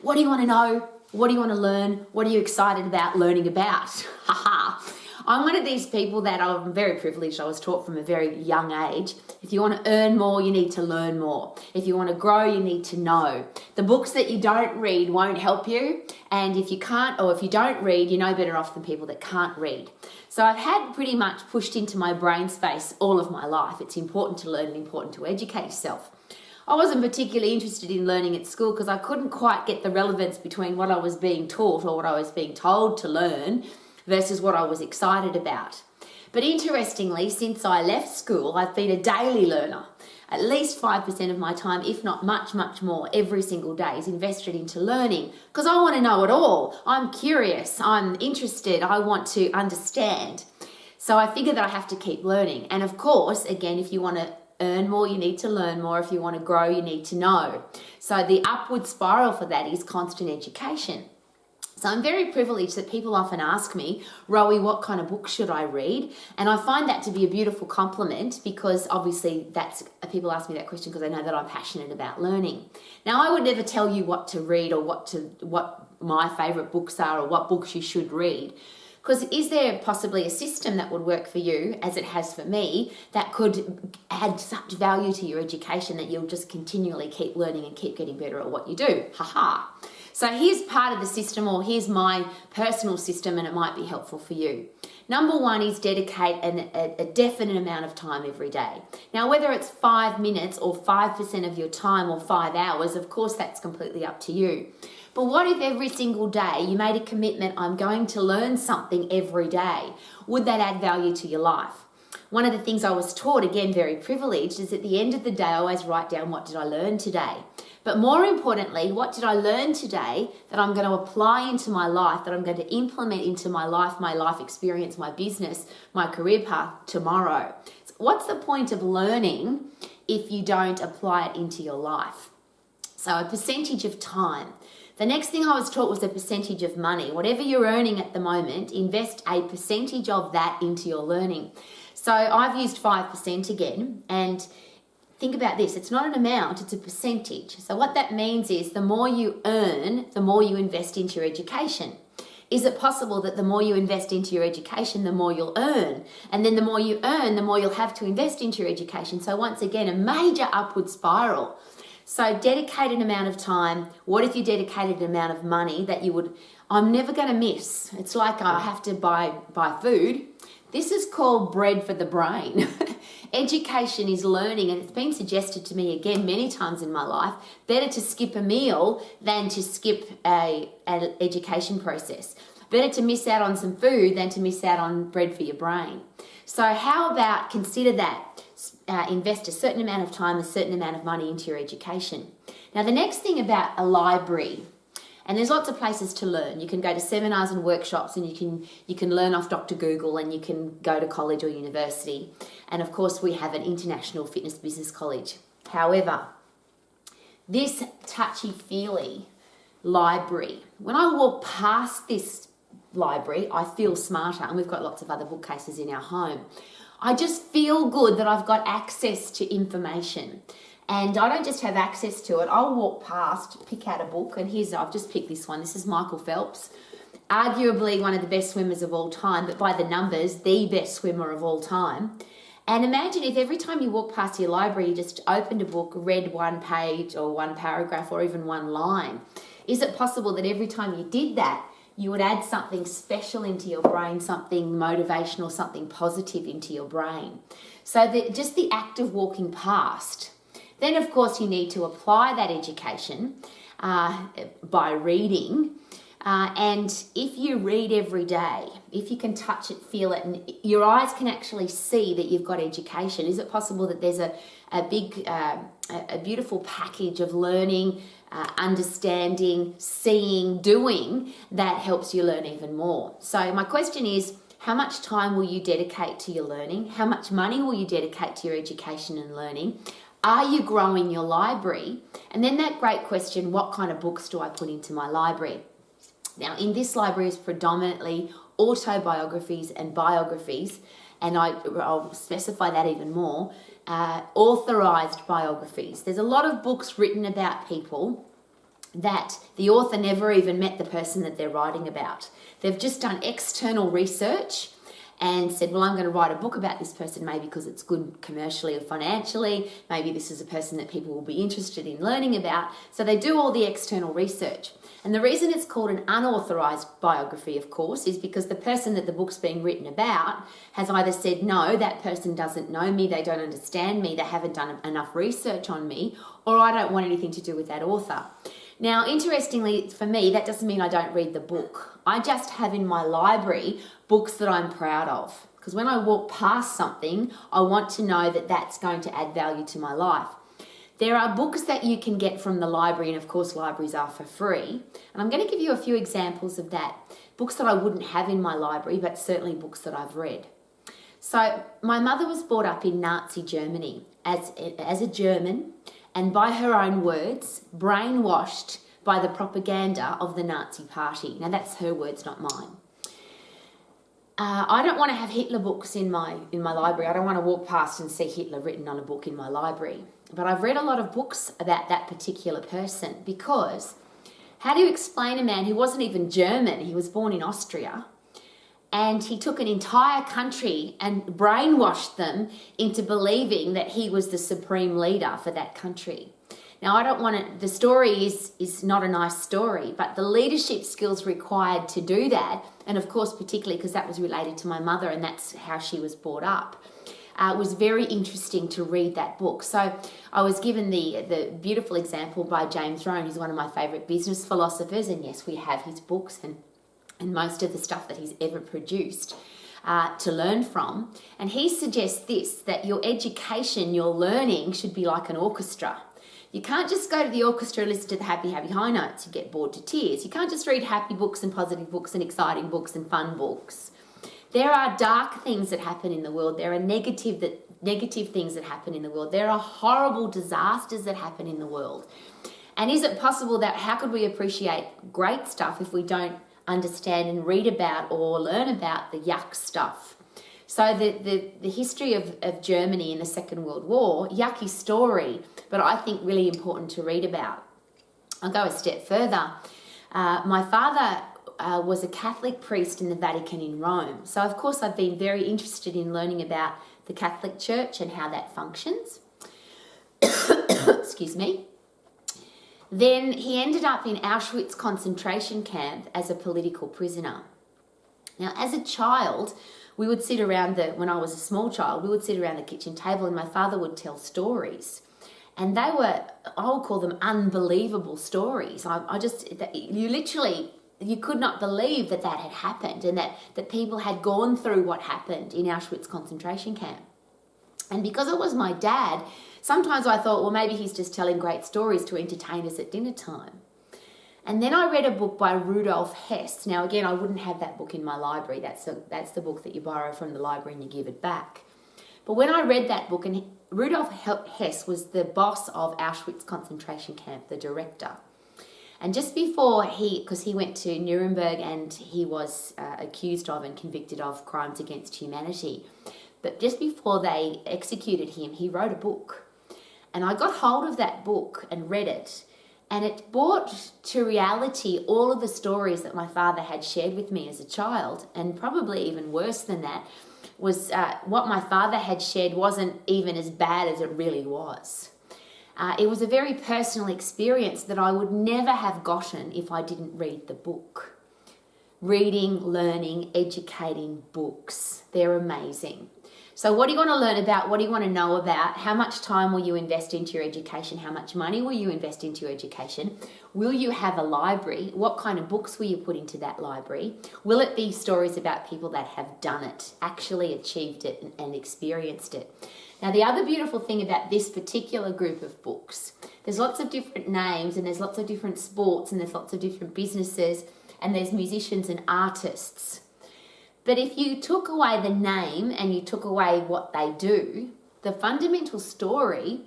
What do you want to know? What do you want to learn? What are you excited about learning about? Haha. I'm one of these people that I'm very privileged. I was taught from a very young age. If you want to earn more, you need to learn more. If you want to grow, you need to know. The books that you don't read won't help you. And if you can't, or if you don't read, you're no better off than people that can't read. So I've had pretty much pushed into my brain space all of my life. It's important to learn and important to educate yourself. I wasn't particularly interested in learning at school because I couldn't quite get the relevance between what I was being taught or what I was being told to learn versus what I was excited about. But interestingly, since I left school, I've been a daily learner. At least 5% of my time, if not much, much more, every single day is invested into learning because I want to know it all. I'm curious, I'm interested, I want to understand. So I figure that I have to keep learning. And of course, again, if you want to earn more, you need to learn more. If you want to grow, you need to know. So the upward spiral for that is constant education. So I'm very privileged that people often ask me, Rowie, what kind of book should I read? And I find that to be a beautiful compliment because obviously people ask me that question because they know that I'm passionate about learning. Now, I would never tell you what to read or what my favourite books are or what books you should read. Because is there possibly a system that would work for you, as it has for me, that could add such value to your education that you'll just continually keep learning and keep getting better at what you do? Haha. So here's part of the system, or here's my personal system, and it might be helpful for you. Number one is dedicate a definite amount of time every day. Now, whether it's 5 minutes or 5% of your time or 5 hours, of course, that's completely up to you. But what if every single day you made a commitment, I'm going to learn something every day? Would that add value to your life? One of the things I was taught, again, very privileged, is at the end of the day, I always write down what did I learn today. But more importantly, what did I learn today that I'm going to apply into my life, that I'm going to implement into my life experience, my business, my career path tomorrow? So what's the point of learning if you don't apply it into your life? So a percentage of time. The next thing I was taught was a percentage of money. Whatever you're earning at the moment, invest a percentage of that into your learning. So I've used 5% again, and think about this. It's not an amount, it's a percentage. So what that means is the more you earn, the more you invest into your education. Is it possible that the more you invest into your education, the more you'll earn? And then the more you earn, the more you'll have to invest into your education. So once again, a major upward spiral. So dedicate an amount of time. What if you dedicated an amount of money that I'm never going to miss? It's like I have to buy food. This is called bread for the brain. Education is learning, and it's been suggested to me again many times in my life, better to skip a meal than to skip an education process. Better to miss out on some food than to miss out on bread for your brain. So how about consider that? Invest a certain amount of time, a certain amount of money into your education. Now, the next thing about a library, and there's lots of places to learn. You can go to seminars and workshops, and you can learn off Dr. Google, and you can go to college or university. And of course, we have an international fitness business college. However, this touchy-feely library, when I walk past this library, I feel smarter, and we've got lots of other bookcases in our home. I just feel good that I've got access to information. And I don't just have access to it. I'll walk past, pick out a book, and I've just picked this one. This is Michael Phelps, arguably one of the best swimmers of all time, but by the numbers, the best swimmer of all time. And imagine if every time you walk past your library, you just opened a book, read one page or one paragraph or even one line. Is it possible that every time you did that, you would add something special into your brain, something motivational, something positive into your brain? So just the act of walking past. Then, of course, you need to apply that education by reading. And if you read every day, if you can touch it, feel it, and your eyes can actually see that you've got education, is it possible that there's a beautiful package of learning, understanding, seeing, doing that helps you learn even more? So my question is, how much time will you dedicate to your learning? How much money will you dedicate to your education and learning? Are you growing your library? And then that great question, what kind of books do I put into my library? Now, in this library is predominantly autobiographies and biographies, and I'll specify that even more, authorized biographies. There's a lot of books written about people that the author never even met the person that they're writing about. They've just done external research and said, well, I'm going to write a book about this person, maybe because it's good commercially or financially. Maybe this is a person that people will be interested in learning about. So they do all the external research. And the reason it's called an unauthorized biography, of course, is because the person that the book's being written about has either said, no, that person doesn't know me, they don't understand me, they haven't done enough research on me, or I don't want anything to do with that author. Now, interestingly, for me, that doesn't mean I don't read the book. I just have in my library books that I'm proud of. Because when I walk past something, I want to know that that's going to add value to my life. There are books that you can get from the library, and of course libraries are for free. And I'm going to give you a few examples of that. Books that I wouldn't have in my library, but certainly books that I've read. So my mother was brought up in Nazi Germany as a German, and by her own words, brainwashed by the propaganda of the Nazi party. Now that's her words, not mine. I don't want to have Hitler books in my library. I don't want to walk past and see Hitler written on a book in my library. But I've read a lot of books about that particular person, because how do you explain a man who wasn't even German? He was born in Austria, and he took an entire country and brainwashed them into believing that he was the supreme leader for that country. Now, I don't want to, the story is not a nice story, but the leadership skills required to do that, and of course, particularly because that was related to my mother and that's how she was brought up, was very interesting to read that book. So I was given the beautiful example by James Rohn, who's one of my favourite business philosophers, and yes, we have his books and most of the stuff that he's ever produced to learn from. And he suggests this, that your education, your learning should be like an orchestra. You can't just go to the orchestra and listen to the happy, happy high notes. You get bored to tears. You can't just read happy books and positive books and exciting books and fun books. There are dark things that happen in the world. There are negative things that happen in the world. There are horrible disasters that happen in the world. And is it possible that how could we appreciate great stuff if we don't understand and read about or learn about the yuck stuff? So the history of Germany in the Second World War, yucky story, but I think really important to read about. I'll go a step further. My father was a Catholic priest in the Vatican in Rome. So of course I've been very interested in learning about the Catholic Church and how that functions. Excuse me. Then he ended up in Auschwitz concentration camp as a political prisoner. Now, as a child, we would sit around when I was a small child, we would sit around the kitchen table and my father would tell stories. And they were, I would call them unbelievable stories. You could not believe that had happened and that people had gone through what happened in Auschwitz concentration camp. And because it was my dad, sometimes I thought, well, maybe he's just telling great stories to entertain us at dinner time. And then I read a book by Rudolf Hess. Now, again, I wouldn't have that book in my library. That's the book that you borrow from the library and you give it back. But when I read that book, and Rudolf Hess was the boss of Auschwitz concentration camp, the director. And just before because he went to Nuremberg and he was accused of and convicted of crimes against humanity. But just before they executed him, he wrote a book. And I got hold of that book and read it. And it brought to reality all of the stories that my father had shared with me as a child. And probably even worse than that was what my father had shared wasn't even as bad as it really was. It was a very personal experience that I would never have gotten if I didn't read the book. Reading, learning, educating books. They're amazing. So what do you want to learn about? What do you want to know about? How much time will you invest into your education? How much money will you invest into your education? Will you have a library? What kind of books will you put into that library? Will it be stories about people that have done it, actually achieved it and experienced it? Now, the other beautiful thing about this particular group of books, there's lots of different names and there's lots of different sports and there's lots of different businesses and there's musicians and artists. But if you took away the name and you took away what they do, the fundamental story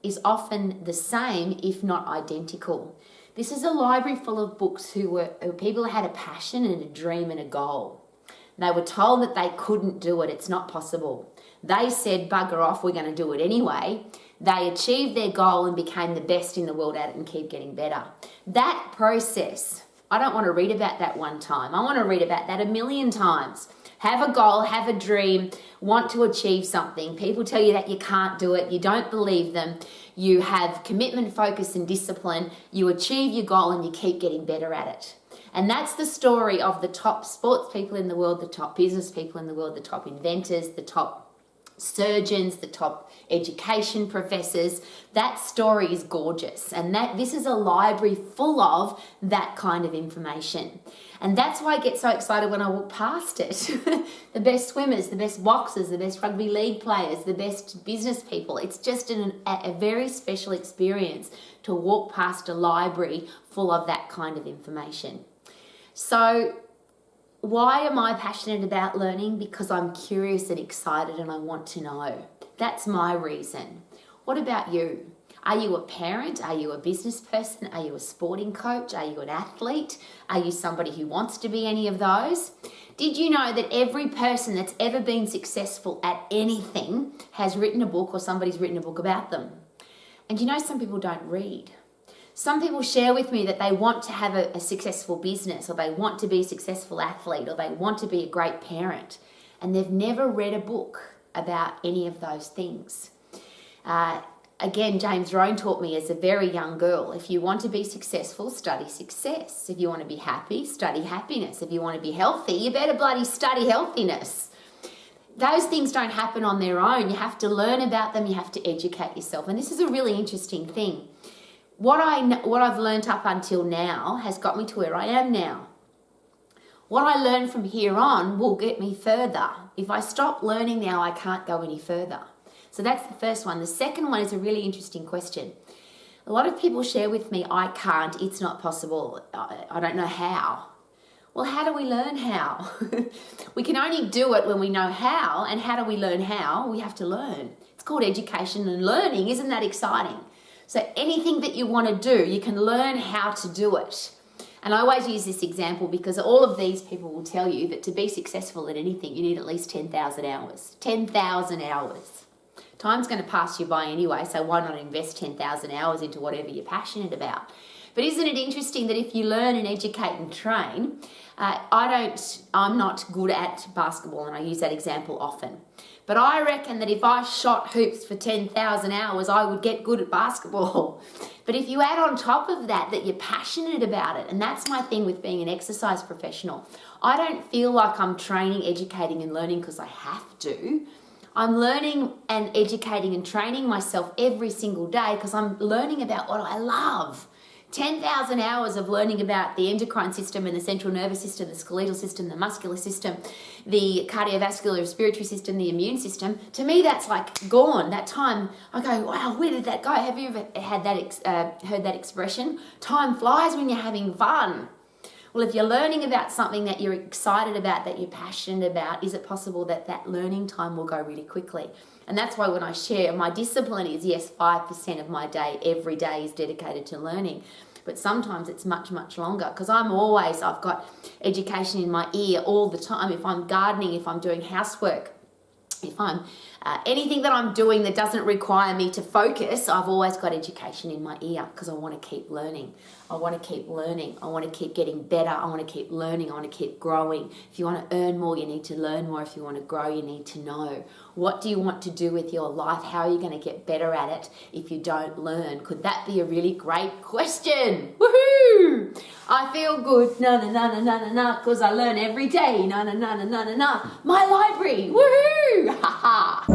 is often the same, if not identical. This is a library full of books who were people who had a passion and a dream and a goal. They were told that they couldn't do it. It's not possible. They said, bugger off, we're going to do it anyway. They achieved their goal and became the best in the world at it and keep getting better. That process, I don't want to read about that one time. I want to read about that a million times. Have a goal, have a dream, want to achieve something. People tell you that you can't do it. You don't believe them. You have commitment, focus, and discipline. You achieve your goal and you keep getting better at it. And that's the story of the top sports people in the world, the top business people in the world, the top inventors, the top surgeons, the top education professors. That story is gorgeous, and this is a library full of that kind of information. And that's why I get so excited when I walk past it. The best swimmers, the best boxers, the best rugby league players, the best business people. It's just a very special experience to walk past a library full of that kind of information. So why am I passionate about learning? Because I'm curious and excited and I want to know. That's my reason. What about you? Are you a parent? Are you a business person? Are you a sporting coach? Are you an athlete? Are you somebody who wants to be any of those? Did you know that every person that's ever been successful at anything has written a book or somebody's written a book about them? And you know, some people don't read. Some people share with me that they want to have a successful business, or they want to be a successful athlete, or they want to be a great parent, and they've never read a book about any of those things. Again, James Rohn taught me as a very young girl, if you want to be successful, study success. If you want to be happy, study happiness. If you want to be healthy, you better bloody study healthiness. Those things don't happen on their own. You have to learn about them. You have to educate yourself. And this is a really interesting thing. What I've learned up until now has got me to where I am now. What I learn from here on will get me further. If I stop learning now, I can't go any further. So that's the first one. The second one is a really interesting question. A lot of people share with me, I can't, it's not possible, I don't know how. Well, how do we learn how? We can only do it when we know how, and how do we learn how? We have to learn. It's called education and learning. Isn't that exciting? So anything that you want to do, you can learn how to do it. And I always use this example because all of these people will tell you that to be successful at anything, you need at least 10,000 hours. 10,000 hours. Time's going to pass you by anyway, so why not invest 10,000 hours into whatever you're passionate about? But isn't it interesting that if you learn and educate and train, I'm not good at basketball, and I use that example often. But I reckon that if I shot hoops for 10,000 hours, I would get good at basketball. But if you add on top of that you're passionate about it, and that's my thing with being an exercise professional, I don't feel like I'm training, educating and learning because I have to. I'm learning and educating and training myself every single day because I'm learning about what I love. 10,000 hours of learning about the endocrine system and the central nervous system, the skeletal system, the muscular system, the cardiovascular respiratory system, the immune system. To me, that's like gone. That time, I go, wow, where did that go? Have you ever had that heard that expression? Time flies when you're having fun. Well, if you're learning about something that you're excited about, that you're passionate about, is it possible that that learning time will go really quickly? And that's why when I share, my discipline is, yes, 5% of my day, every day is dedicated to learning. But sometimes it's much, much longer because I've got education in my ear all the time. If I'm gardening, if I'm doing housework, if I'm anything that I'm doing that doesn't require me to focus, I've always got education in my ear because I want to keep learning. I want to keep learning. I want to keep getting better. I want to keep learning. I want to keep growing. If you want to earn more, you need to learn more. If you want to grow, you need to know. What do you want to do with your life? How are you going to get better at it if you don't learn? Could that be a really great question? Woohoo! I feel good, because I learn every day, My library, woohoo! Ha ha!